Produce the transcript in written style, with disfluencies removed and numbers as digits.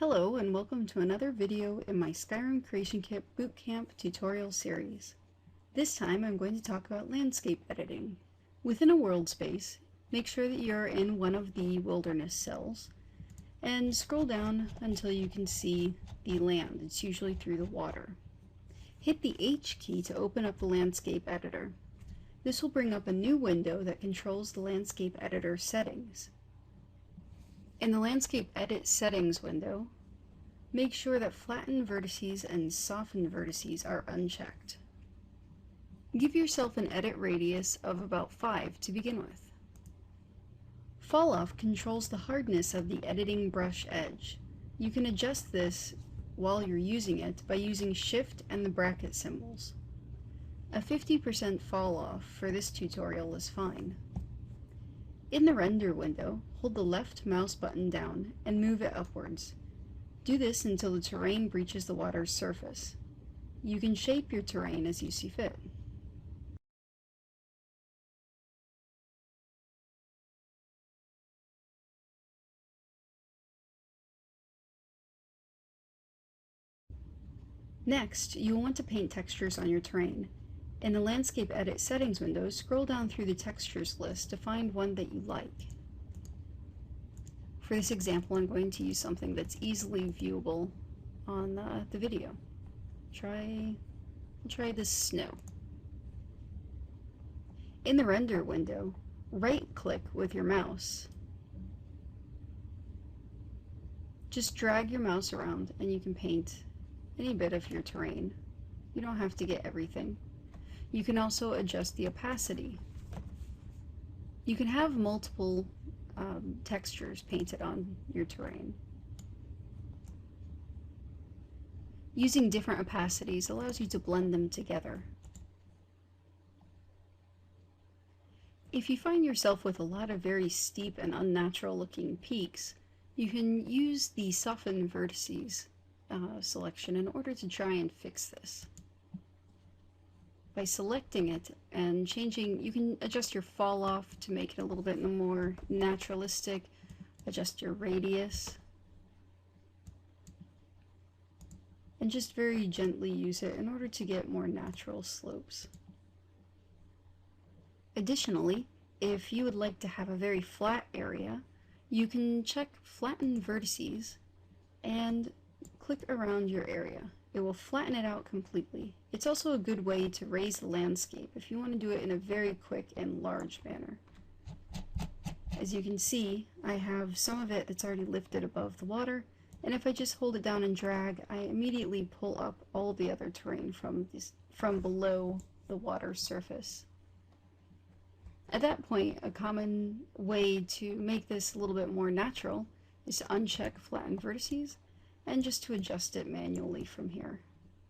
Hello and welcome to another video in my Skyrim Creation Kit Bootcamp tutorial series. This time I'm going to talk about landscape editing. Within a world space, make sure that you're in one of the wilderness cells and scroll down until you can see the land. It's usually through the water. Hit the H key to open up the landscape editor. This will bring up a new window that controls the landscape editor settings. In the Landscape Edit Settings window, make sure that Flatten Vertices and Soften Vertices are unchecked. Give yourself an edit radius of about 5 to begin with. Falloff controls the hardness of the editing brush edge. You can adjust this while you're using it by using Shift and the bracket symbols. A 50% falloff for this tutorial is fine. In the render window, hold the left mouse button down and move it upwards. Do this until the terrain breaches the water's surface. You can shape your terrain as you see fit. Next, you will want to paint textures on your terrain. In the Landscape Edit Settings window, scroll down through the Textures list to find one that you like. For this example, I'm going to use something that's easily viewable on the video. I'll try this snow. In the Render window, right-click with your mouse. Just drag your mouse around and you can paint any bit of your terrain. You don't have to get everything. You can also adjust the opacity. You can have multiple textures painted on your terrain. Using different opacities allows you to blend them together. If you find yourself with a lot of very steep and unnatural looking peaks, you can use the Soften Vertices selection in order to try and fix this. By selecting it and changing, you can adjust your fall off to make it a little bit more naturalistic, adjust your radius, and just very gently use it in order to get more natural slopes. Additionally, if you would like to have a very flat area, you can check Flatten Vertices and click around your area. It will flatten it out completely. It's also a good way to raise the landscape if you want to do it in a very quick and large manner. As you can see, I have some of it that's already lifted above the water, and if I just hold it down and drag, I immediately pull up all the other terrain from below the water surface. At that point, a common way to make this a little bit more natural is to uncheck Flatten Vertices and just to adjust it manually from here.